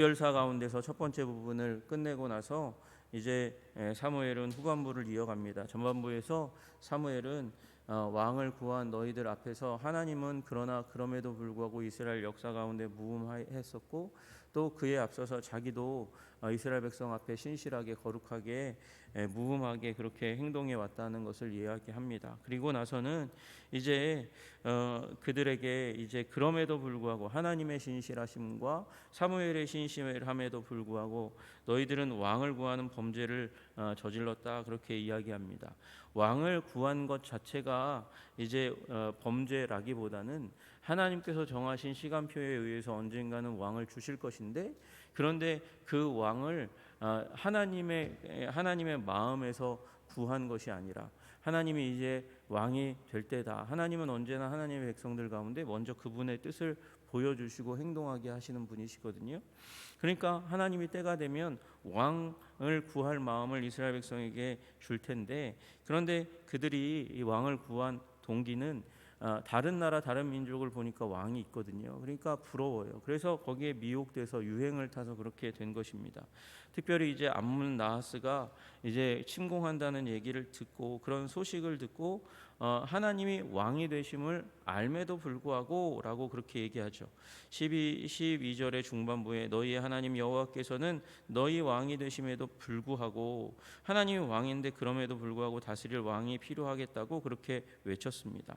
열사 가운데서 첫 번째 부분을 끝내고 나서 이제 사무엘은 후반부를 이어갑니다. 전반부에서 사무엘은 왕을 구한 너희들 앞에서 하나님은 그러나 그럼에도 불구하고 이스라엘 역사 가운데 무음했었고 또 그에 앞서서 자기도 이스라엘 백성 앞에 신실하게 거룩하게 무음하게 그렇게 행동해 왔다는 것을 이야기합니다. 그리고 나서는 이제 그들에게 이제 그럼에도 불구하고 하나님의 신실하심과 사무엘의 신실함에도 불구하고 너희들은 왕을 구하는 범죄를 저질렀다 그렇게 이야기합니다. 왕을 구한 것 자체가 이제 범죄라기보다는 하나님께서 정하신 시간표에 의해서 언젠가는 왕을 주실 것인데 그런데 그 왕을 하나님의 마음에서 구한 것이 아니라 하나님이 이제 왕이 될 때다. 하나님은 언제나 하나님의 백성들 가운데 먼저 그분의 뜻을 보여주시고 행동하게 하시는 분이시거든요. 그러니까 하나님이 때가 되면 왕을 구할 마음을 이스라엘 백성에게 줄 텐데 그런데 그들이 이 왕을 구한 동기는 다른 나라 다른 민족을 보니까 왕이 있거든요. 그러니까 부러워요. 그래서 거기에 미혹돼서 유행을 타서 그렇게 된 것입니다. 특별히 이제 암몬 나하스가 이제 침공한다는 얘기를 듣고 그런 소식을 듣고 하나님이 왕이 되심을 알매도 불구하고 라고 그렇게 얘기하죠. 12절의 중반부에 너희의 하나님 여호와께서는 너희 왕이 되심에도 불구하고 하나님이 왕인데 그럼에도 불구하고 다스릴 왕이 필요하겠다고 그렇게 외쳤습니다.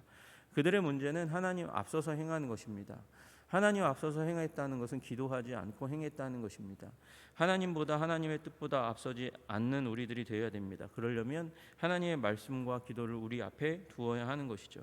그들의 문제는 하나님 앞서서 행하는 것입니다. 하나님 앞서서 행했다는 것은 기도하지 않고 행했다는 것입니다. 하나님보다 하나님의 뜻보다 앞서지 않는 우리들이 되어야 됩니다. 그러려면 하나님의 말씀과 기도를 우리 앞에 두어야 하는 것이죠.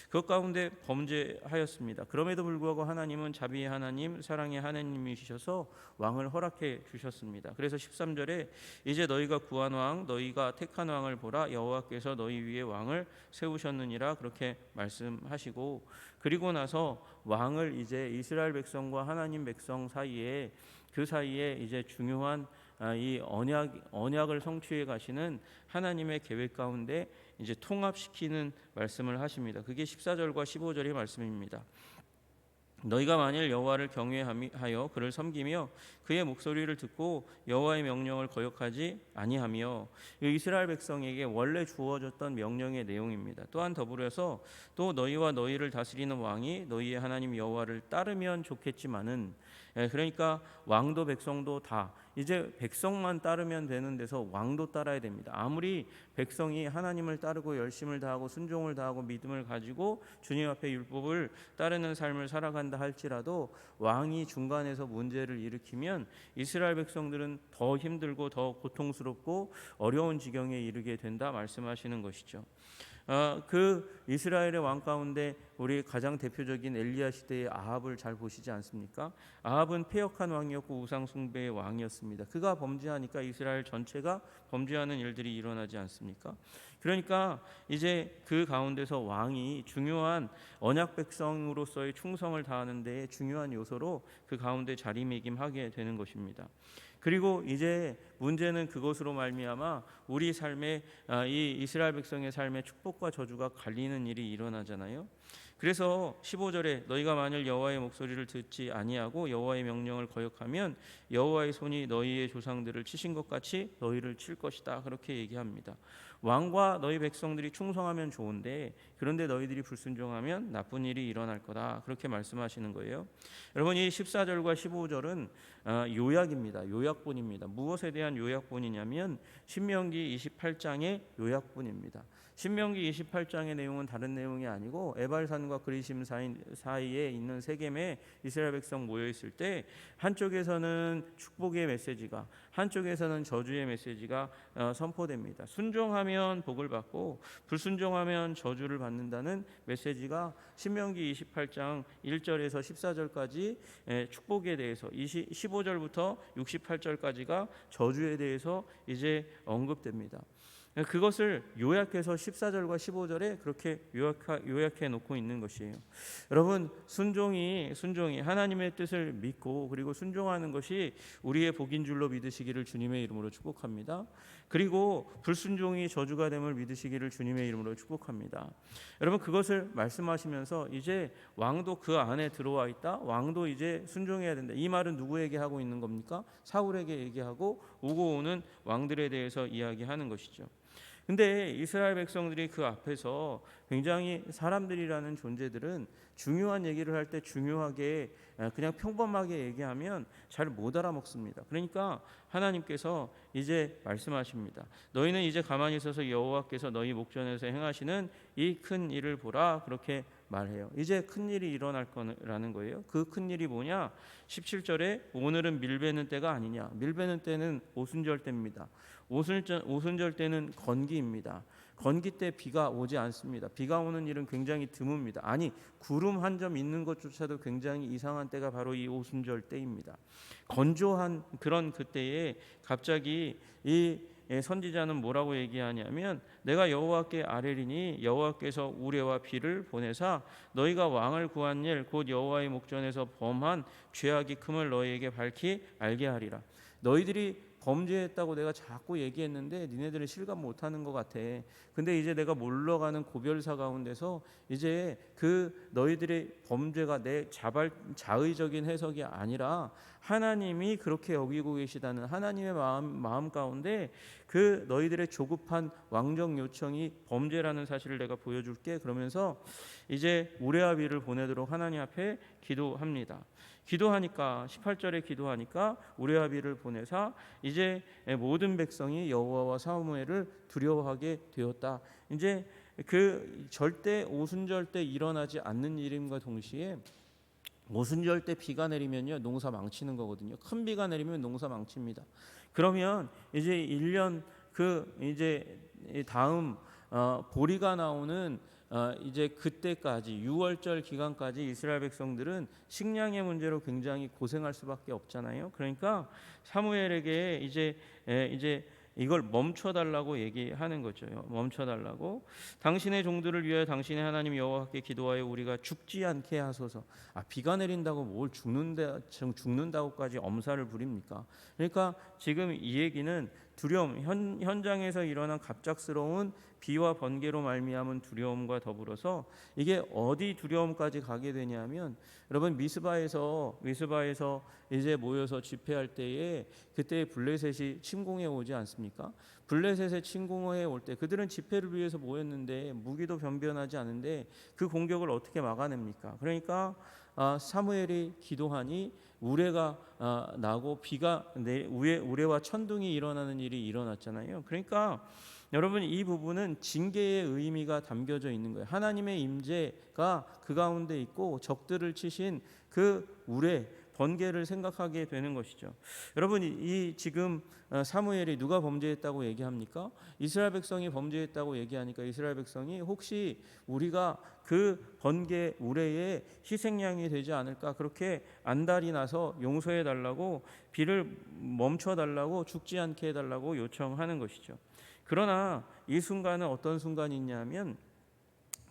그 가운데 범죄하였습니다. 그럼에도 불구하고 하나님은 자비의 하나님, 사랑의 하나님이셔서 왕을 허락해 주셨습니다. 그래서 13절에 이제 너희가 구한 왕, 너희가 택한 왕을 보라. 여호와께서 너희 위에 왕을 세우셨느니라 그렇게 말씀하시고 그리고 나서 왕을 이제 이스라엘 백성과 하나님 백성 사이에 그 사이에 이제 중요한 이 언약을 성취해 가시는 하나님의 계획 가운데 이제 통합시키는 말씀을 하십니다. 그게 14절과 15절의 말씀입니다. 너희가 만일 여호와를 경외하여 그를 섬기며 그의 목소리를 듣고 여호와의 명령을 거역하지 아니하며 이스라엘 백성에게 원래 주어졌던 명령의 내용입니다. 또한 더불어서 또 너희와 너희를 다스리는 왕이 너희의 하나님 여호와를 따르면 좋겠지만은 그러니까 왕도 백성도 다 이제 백성만 따르면 되는 데서 왕도 따라야 됩니다. 아무리 백성이 하나님을 따르고 열심을 다하고 순종을 다하고 믿음을 가지고 주님 앞에 율법을 따르는 삶을 살아간다 할지라도 왕이 중간에서 문제를 일으키면 이스라엘 백성들은 더 힘들고 더 고통스럽고 어려운 지경에 이르게 된다 말씀하시는 것이죠. 그 이스라엘의 왕 가운데 우리 가장 대표적인 엘리야 시대의 아합을 잘 보시지 않습니까? 아합은 패역한 왕이었고 우상 숭배의 왕이었습니다. 그가 범죄하니까 이스라엘 전체가 범죄하는 일들이 일어나지 않습니까? 그러니까 이제 그 가운데서 왕이 중요한 언약 백성으로서의 충성을 다하는 데에 중요한 요소로 그 가운데 자리매김하게 되는 것입니다. 그리고 이제 문제는 그것으로 말미암아 우리 삶에 이 이스라엘 백성의 삶에 축복과 저주가 갈리는 일이 일어나잖아요. 그래서 15절에 너희가 만일 여호와의 목소리를 듣지 아니하고 여호와의 명령을 거역하면 여호와의 손이 너희의 조상들을 치신 것 같이 너희를 칠 것이다 그렇게 얘기합니다. 왕과 너희 백성들이 충성하면 좋은데 그런데 너희들이 불순종하면 나쁜 일이 일어날 거다 그렇게 말씀하시는 거예요. 여러분 이 14절과 15절은 요약입니다. 요약본입니다. 무엇에 대한 요약본이냐면 신명기 28장의 요약본입니다. 신명기 28장의 내용은 다른 내용이 아니고 에발산과 그리심 사이에 있는 세겜에 이스라엘 백성 모여 있을 때 한쪽에서는 축복의 메시지가 한쪽에서는 저주의 메시지가 선포됩니다. 순종하면 복을 받고 불순종하면 저주를 받는다는 메시지가 신명기 28장 1절에서 14절까지 축복에 대해서 15절부터 68절까지가 저주에 대해서 이제 언급됩니다. 그것을 요약해서 14절과 15절에 그렇게 요약해 놓고 있는 것이에요. 여러분, 순종이 하나님의 뜻을 믿고 그리고 순종하는 것이 우리의 복인 줄로 믿으시기를 주님의 이름으로 축복합니다. 그리고 불순종이 저주가 됨을 믿으시기를 주님의 이름으로 축복합니다. 여러분, 그것을 말씀하시면서 이제 왕도 그 안에 들어와 있다. 왕도 이제 순종해야 된다. 이 말은 누구에게 하고 있는 겁니까? 사울에게 얘기하고 오고 오는 왕들에 대해서 이야기하는 것이죠. 근데 이스라엘 백성들이 그 앞에서 굉장히 사람들이라는 존재들은 중요한 얘기를 할 때 중요하게 그냥 평범하게 얘기하면 잘 못 알아먹습니다. 그러니까 하나님께서 이제 말씀하십니다. 너희는 이제 가만히 있어서 여호와께서 너희 목전에서 행하시는 이 큰 일을 보라, 그렇게 말해요. 이제 큰 일이 일어날 거라는 거예요. 그 큰 일이 뭐냐? 17절에 오늘은 밀베는 때가 아니냐. 밀베는 때는 오순절 때입니다. 오순절 때는 건기입니다. 건기 때 비가 오지 않습니다. 비가 오는 일은 굉장히 드뭅니다. 아니, 구름 한 점 있는 것조차도 굉장히 이상한 때가 바로 이 오순절 때입니다. 건조한 그런 그때에 갑자기 이 선지자는 뭐라고 얘기하냐면 내가 여호와께 아뢰리니 여호와께서 우레와 비를 보내사 너희가 왕을 구한 일 곧 여호와의 목전에서 범한 죄악이 큼을 너희에게 밝히 알게 하리라. 너희들이 범죄했다고 내가 자꾸 얘기했는데 니네들은 실감 못하는 것 같아. 근데 이제 내가 몰러가는 고별사 가운데서 이제 그 너희들의 범죄가 내 자의적인 해석이 아니라 하나님이 그렇게 여기고 계시다는 하나님의 마음 가운데 그 너희들의 조급한 왕정 요청이 범죄라는 사실을 내가 보여줄게. 그러면서 이제 우레와 비를 보내도록 하나님 앞에 기도합니다. 기도하니까 18절에 기도하니까 우레와 비를 보내사 이제 모든 백성이 여호와와 사무엘을 두려워하게 되었다. 이제 그 절대 오순절 때 일어나지 않는 일임과 동시에 오순절 때 비가 내리면요 농사 망치는 거거든요. 큰 비가 내리면 농사 망칩니다. 그러면 이제 1년 그 이제 다음 보리가 나오는 이제 그때까지 6월절 기간까지 이스라엘 백성들은 식량의 문제로 굉장히 고생할 수밖에 없잖아요. 그러니까 사무엘에게 이제 이걸 멈춰달라고 얘기하는 거죠. 멈춰달라고. 당신의 종들을 위하여 당신의 하나님 여호와께 기도하여 우리가 죽지 않게 하소서. 비가 내린다고 뭘 죽는다고까지 엄살을 부립니까? 그러니까 지금 이 얘기는 두려움, 현장에서 일어난 갑작스러운 비와 번개로 말미암은 두려움과 더불어서 이게 어디 두려움까지 가게 되냐면 여러분 미스바에서 이제 모여서 집회할 때에 그때 블레셋이 침공해 오지 않습니까? 블레셋의 침공해 올 때 그들은 집회를 위해서 모였는데 무기도 변변하지 않은데 그 공격을 어떻게 막아냅니까? 그러니까 사무엘이 기도하니 우레가 나고 비가 우레와 천둥이 일어나는 일이 일어났잖아요. 그러니까 여러분 이 부분은 징계의 의미가 담겨져 있는 거예요. 하나님의 임재가 그 가운데 있고 적들을 치신 그 우레 번개를 생각하게 되는 것이죠. 여러분 이 지금 사무엘이 누가 범죄했다고 얘기합니까? 이스라엘 백성이 범죄했다고 얘기하니까 이스라엘 백성이 혹시 우리가 그 번개 우레의 희생양이 되지 않을까 그렇게 안달이 나서 용서해 달라고 비를 멈춰 달라고 죽지 않게 해달라고 요청하는 것이죠. 그러나 이 순간은 어떤 순간이 있냐면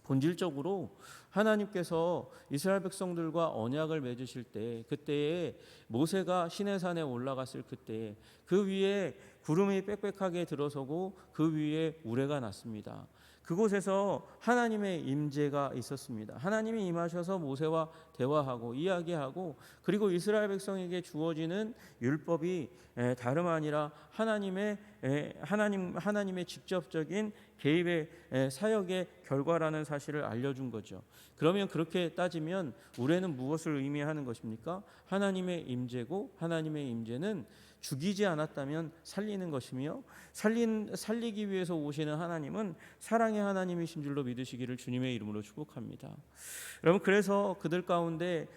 본질적으로 하나님께서 이스라엘 백성들과 언약을 맺으실 때 그때에 모세가 시내산에 올라갔을 그때 그 위에 구름이 빽빽하게 들어서고 그 위에 우레가 났습니다. 그곳에서 하나님의 임재가 있었습니다. 하나님이 임하셔서 모세와 대화하고 이야기하고 그리고 이스라엘 백성에게 주어지는 율법이 다름 아니라 하나님의 직접적인 개입의 사역의 결과라는 사실을 알려준 거죠. 그러면 그렇게 따지면 우레는 무엇을 의미하는 것입니까? 하나님의 임재고 하나님의 임재는 죽이지 않았다면 살리는 것이며 살리기 위해서 오시는 하나님은 사랑의 하나님이신 줄로 믿으시기를 주님의 이름으로 축복합니다. 여러분 그래서 그들 가운데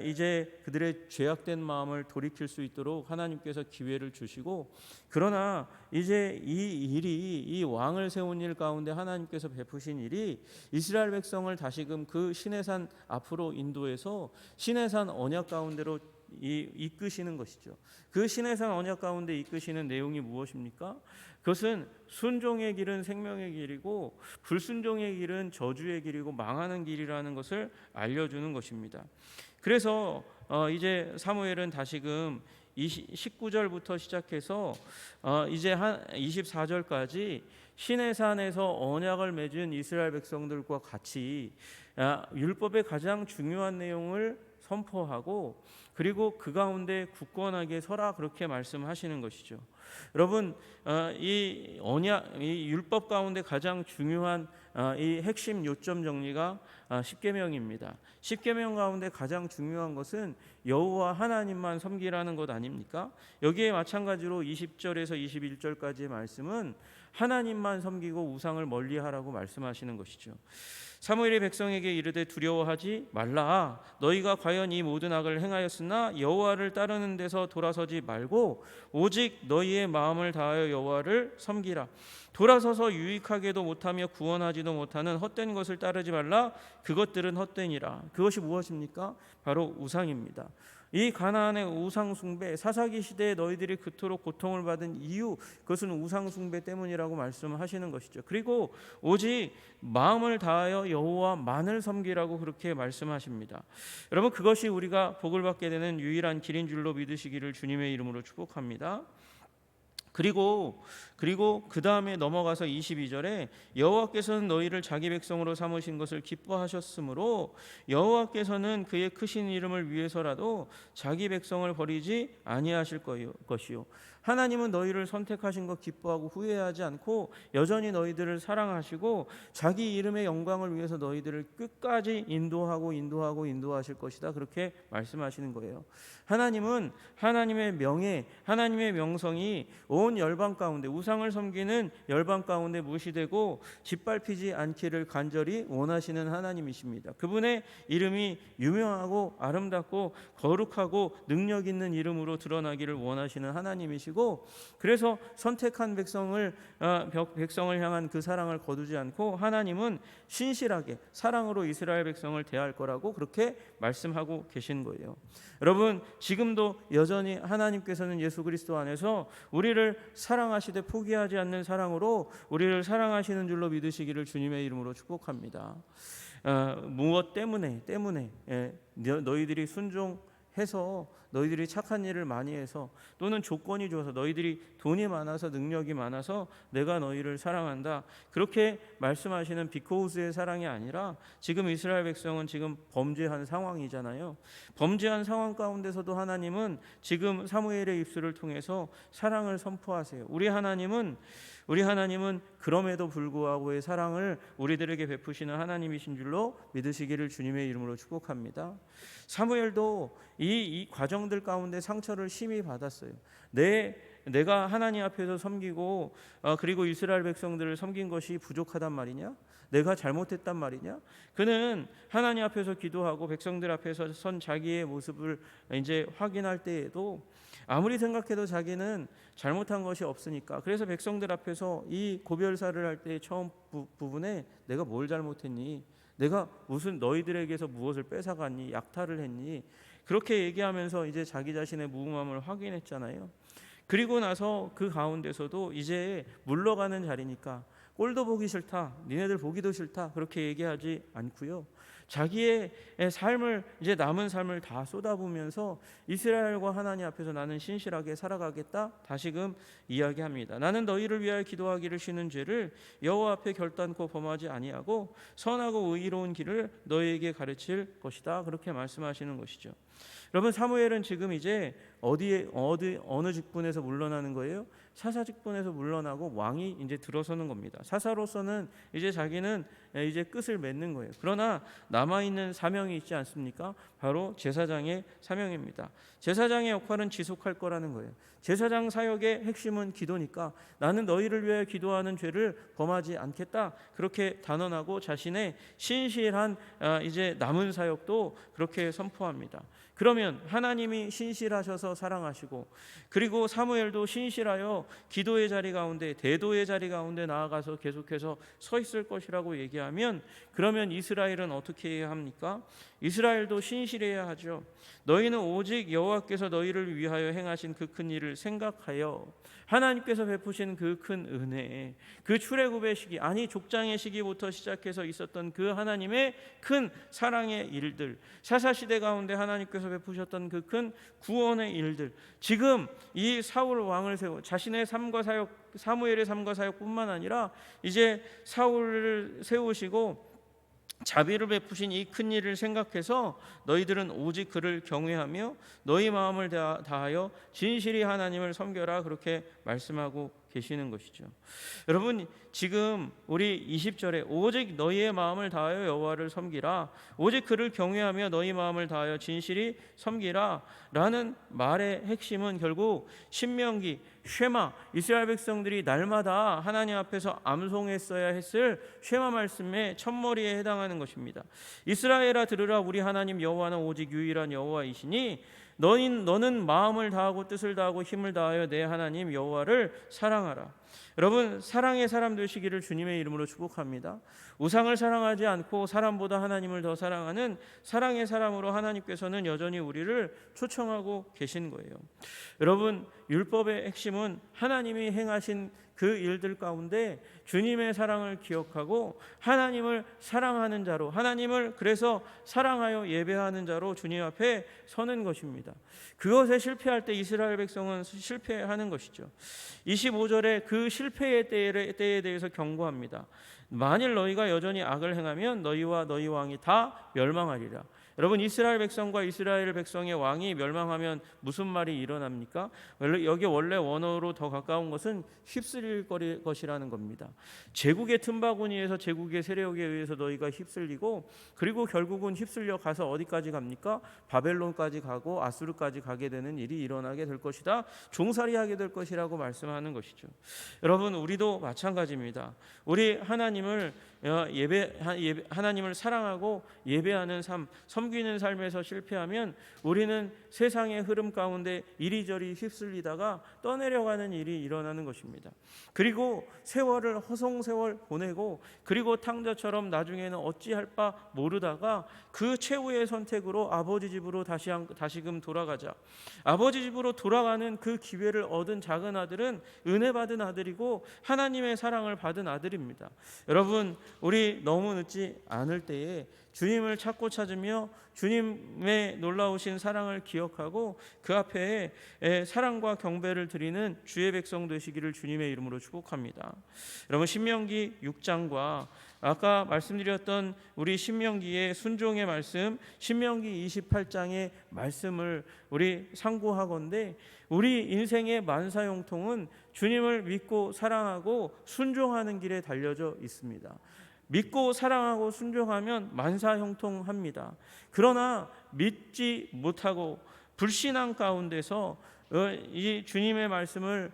이제 그들의 죄악된 마음을 돌이킬 수 있도록 하나님께서 기회를 주시고 그러나 이제 이 왕을 세운 일 가운데 하나님께서 베푸신 일이 이스라엘 백성을 다시금 그 시내산 앞으로 인도해서 시내산 언약 가운데로 이끄시는 것이죠. 그 시내산 언약 가운데 이끄시는 내용이 무엇입니까? 그것은 순종의 길은 생명의 길이고 불순종의 길은 저주의 길이고 망하는 길이라는 것을 알려주는 것입니다. 그래서 이제 사무엘은 다시금 19절부터 시작해서 이제 한 24절까지 시내산에서 언약을 맺은 이스라엘 백성들과 같이 율법의 가장 중요한 내용을 선포하고 그리고 그 가운데 굳건하게 서라 그렇게 말씀하시는 것이죠. 여러분 이 언약, 이 율법 가운데 가장 중요한 이 핵심 요점 정리가 십계명입니다. 십계명 가운데 가장 중요한 것은 여호와 하나님만 섬기라는 것 아닙니까? 여기에 마찬가지로 20절에서 21절까지의 말씀은 하나님만 섬기고 우상을 멀리하라고 말씀하시는 것이죠. 사무엘이 백성에게 이르되 두려워하지 말라. 너희가 과연 이 모든 악을 행하였으나 여호와를 따르는 데서 돌아서지 말고 오직 너희의 마음을 다하여 여호와를 섬기라. 돌아서서 유익하게도 못하며 구원하지도 못하는 헛된 것을 따르지 말라. 그것들은 헛되니라. 그것이 무엇입니까? 바로 우상입니다. 이 가나안의 우상 숭배, 사사기 시대에 너희들이 그토록 고통을 받은 이유, 그것은 우상 숭배 때문이라고 말씀하시는 것이죠. 그리고 오직 마음을 다하여 여호와만을 섬기라고 그렇게 말씀하십니다. 여러분, 그것이 우리가 복을 받게 되는 유일한 길인 줄로 믿으시기를 주님의 이름으로 축복합니다. 그리고 그 다음에 넘어가서 22절에 여호와께서는 너희를 자기 백성으로 삼으신 것을 기뻐하셨으므로 여호와께서는 그의 크신 이름을 위해서라도 자기 백성을 버리지 아니하실 것이요. 하나님은 너희를 선택하신 것 기뻐하고 후회하지 않고 여전히 너희들을 사랑하시고 자기 이름의 영광을 위해서 너희들을 끝까지 인도하실 것이다. 그렇게 말씀하시는 거예요. 하나님은 하나님의 명예, 하나님의 명성이 온 열방 가운데, 우상을 섬기는 열방 가운데 무시되고 짓밟히지 않기를 간절히 원하시는 하나님이십니다. 그분의 이름이 유명하고 아름답고 거룩하고 능력 있는 이름으로 드러나기를 원하시는 하나님이시고, 그래서 선택한 백성을 향한 그 사랑을 거두지 않고 하나님은 신실하게 사랑으로 이스라엘 백성을 대할 거라고 그렇게 말씀하고 계신 거예요. 여러분, 지금도 여전히 하나님께서는 예수 그리스도 안에서 우리를 사랑하시되 포기하지 않는 사랑으로 우리를 사랑하시는 줄로 믿으시기를 주님의 이름으로 축복합니다. 무엇 때문에 너희들이 순종해서 너희들이 착한 일을 많이 해서 또는 조건이 좋아서 너희들이 돈이 많아서 능력이 많아서 내가 너희를 사랑한다 그렇게 말씀하시는 비코우스의 사랑이 아니라 지금 이스라엘 백성은 지금 범죄한 상황이잖아요. 범죄한 상황 가운데서도 하나님은 지금 사무엘의 입술을 통해서 사랑을 선포하세요. 우리 하나님은 그럼에도 불구하고의 사랑을 우리들에게 베푸시는 하나님이신 줄로 믿으시기를 주님의 이름으로 축복합니다. 사무엘도 이 과정들 가운데 상처를 심히 받았어요. 내가 하나님 앞에서 섬기고 그리고 이스라엘 백성들을 섬긴 것이 부족하단 말이냐? 내가 잘못했단 말이냐? 그는 하나님 앞에서 기도하고 백성들 앞에서 선 자기의 모습을 이제 확인할 때에도 아무리 생각해도 자기는 잘못한 것이 없으니까, 그래서 백성들 앞에서 이 고별사를 할 때 처음 부분에 내가 뭘 잘못했니? 내가 무슨 너희들에게서 무엇을 뺏어갔니? 약탈을 했니? 그렇게 얘기하면서 이제 자기 자신의 무응함을 확인했잖아요. 그리고 나서 그 가운데서도 이제 물러가는 자리니까 꼴도 보기 싫다, 니네들 보기도 싫다 그렇게 얘기하지 않고요. 자기의 삶을, 이제 남은 삶을 다 쏟아부으면서 이스라엘과 하나님 앞에서 나는 신실하게 살아가겠다 다시금 이야기합니다. 나는 너희를 위하여 기도하기를 쉬는 죄를 여호와 앞에 결단코 범하지 아니하고 선하고 의로운 길을 너희에게 가르칠 것이다 그렇게 말씀하시는 것이죠. 여러분, 사무엘은 지금 이제 어느 직분에서 물러나는 거예요? 사사 직분에서 물러나고 왕이 이제 들어서는 겁니다. 사사로서는 이제 자기는 이제 끝을 맺는 거예요. 그러나 남아있는 사명이 있지 않습니까? 바로 제사장의 사명입니다. 제사장의 역할은 지속할 거라는 거예요. 제사장 사역의 핵심은 기도니까 나는 너희를 위하여 기도하는 죄를 범하지 않겠다 그렇게 단언하고 자신의 신실한 이제 남은 사역도 그렇게 선포합니다. 그러면 하나님이 신실하셔서 사랑하시고 그리고 사무엘도 신실하여 기도의 자리 가운데, 대도의 자리 가운데 나아가서 계속해서 서 있을 것이라고 얘기하면, 그러면 이스라엘은 어떻게 해야 합니까? 이스라엘도 신실해야 하죠. 너희는 오직 여호와께서 너희를 위하여 행하신 그 큰 일을 생각하여 하나님께서 베푸신 그 큰 은혜, 그 출애굽의 시기, 아니 족장의 시기부터 시작해서 있었던 그 하나님의 큰 사랑의 일들, 사사시대 가운데 하나님께서 베푸셨던 그 큰 구원의 일들, 지금 이 사울 왕을 세워 자신의 삶과 사역, 사무엘의 삶과 사역뿐만 아니라 이제 사울을 세우시고 자비를 베푸신 이 큰 일을 생각해서 너희들은 오직 그를 경외하며 너희 마음을 다하여 진실히 하나님을 섬겨라, 그렇게 말씀하고 계시는 것이죠. 여러분, 지금 우리 20절에 오직 너희의 마음을 다하여 여호와를 섬기라, 오직 그를 경외하며 너희 마음을 다하여 진실히 섬기라 라는 말의 핵심은 결국 신명기 쉐마, 이스라엘 백성들이 날마다 하나님 앞에서 암송했어야 했을 쉐마 말씀의 첫머리에 해당하는 것입니다. 이스라엘아 들으라, 우리 하나님 여호와는 오직 유일한 여호와이시니 너는 마음을 다하고 뜻을 다하고 힘을 다하여 내 하나님 여호와를 사랑하라. 여러분, 사랑의 사람 되시기를 주님의 이름으로 축복합니다. 우상을 사랑하지 않고 사람보다 하나님을 더 사랑하는 사랑의 사람으로 하나님께서는 여전히 우리를 초청하고 계신 거예요. 여러분, 율법의 핵심은 하나님이 행하신 그 일들 가운데 주님의 사랑을 기억하고 하나님을 사랑하는 자로, 하나님을 그래서 사랑하여 예배하는 자로 주님 앞에 서는 것입니다. 그것에 실패할 때 이스라엘 백성은 실패하는 것이죠. 25절에 그 실패의 때에 대해서 경고합니다. 만일 너희가 여전히 악을 행하면 너희와 너희 왕이 다 멸망하리라. 여러분, 이스라엘 백성과 이스라엘 백성의 왕이 멸망하면 무슨 말이 일어납니까? 여기 원래 원어로 더 가까운 것은 휩쓸릴 것이라는 겁니다. 제국의 틈바구니에서 제국의 세력에 의해서 너희가 휩쓸리고, 그리고 결국은 휩쓸려 가서 어디까지 갑니까? 바벨론까지 가고 아수르까지 가게 되는 일이 일어나게 될 것이다, 종살이하게 될 것이라고 말씀하는 것이죠. 여러분, 우리도 마찬가지입니다. 우리 하나님을 하나님을 사랑하고 예배하는 삶, 섬기는 삶에서 실패하면 우리는 세상의 흐름 가운데 이리저리 휩쓸리다가 떠내려가는 일이 일어나는 것입니다. 그리고 세월을 허송세월 보내고, 그리고 탕자처럼 나중에는 어찌할 바 모르다가 그 최후의 선택으로 아버지 집으로 다시금 돌아가자. 아버지 집으로 돌아가는 그 기회를 얻은 작은 아들은 은혜 받은 아들이고 하나님의 사랑을 받은 아들입니다. 여러분, 우리 너무 늦지 않을 때에 주님을 찾으며 주님의 놀라우신 사랑을 기억하고 그 앞에 사랑과 경배를 드리는 주의 백성 되시기를 주님의 이름으로 축복합니다. 여러분, 신명기 6장과 아까 말씀드렸던 우리 신명기의 순종의 말씀, 신명기 28장의 말씀을 우리 상고하건대 우리 인생의 만사형통은 주님을 믿고 사랑하고 순종하는 길에 달려져 있습니다. 믿고 사랑하고 순종하면 만사형통합니다. 그러나 믿지 못하고 불신앙 가운데서 이 주님의 말씀을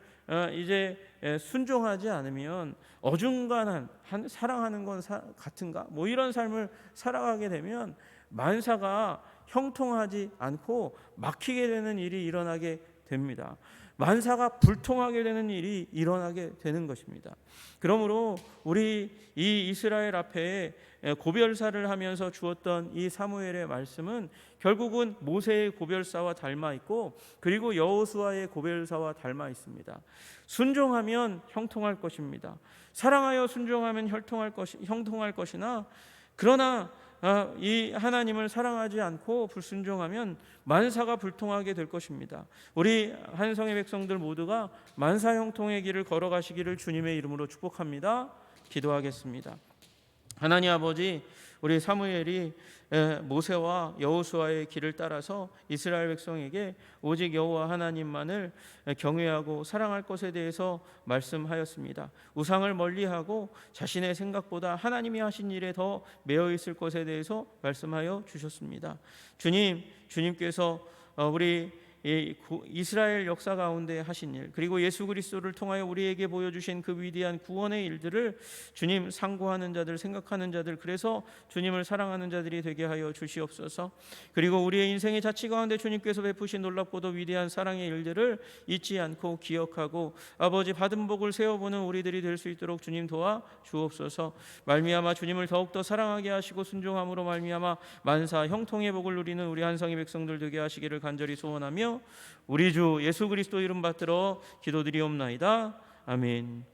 이제 순종하지 않으면 어중간한 사랑하는 건 같은가? 뭐 이런 삶을 살아가게 되면 만사가 형통하지 않고 막히게 되는 일이 일어나게 됩니다. 만사가 불통하게 되는 일이 일어나게 되는 것입니다. 그러므로 우리 이 이스라엘 앞에 고별사를 하면서 주었던 이 사무엘의 말씀은 결국은 모세의 고별사와 닮아 있고, 그리고 여호수아의 고별사와 닮아 있습니다. 순종하면 형통할 것입니다. 사랑하여 순종하면 형통할 것이나, 그러나 이 하나님을 사랑하지 않고 불순종하면 만사가 불통하게 될 것입니다. 우리 한성의 백성들 모두가 만사형통의 길을 걸어가시기를 주님의 이름으로 축복합니다. 기도하겠습니다. 하나님 아버지, 우리 사무엘이 모세와 여호수아의 길을 따라서 이스라엘 백성에게 오직 여호와 하나님만을 경외하고 사랑할 것에 대해서 말씀하였습니다. 우상을 멀리하고 자신의 생각보다 하나님이 하신 일에 더 매여 있을 것에 대해서 말씀하여 주셨습니다. 주님께서 우리 이스라엘 역사 가운데 하신 일, 그리고 예수 그리스도를 통하여 우리에게 보여주신 그 위대한 구원의 일들을 주님 상고하는 자들, 생각하는 자들, 그래서 주님을 사랑하는 자들이 되게 하여 주시옵소서. 그리고 우리의 인생의 자치 가운데 주님께서 베푸신 놀랍고도 위대한 사랑의 일들을 잊지 않고 기억하고 아버지 받은 복을 세워보는 우리들이 될 수 있도록 주님 도와 주옵소서. 말미암아 주님을 더욱더 사랑하게 하시고 순종함으로 말미암아 만사 형통의 복을 누리는 우리 한성의 백성들 되게 하시기를 간절히 소원하며 우리 주 예수 그리스도 이름 받들어 기도드리옵나이다. 아멘.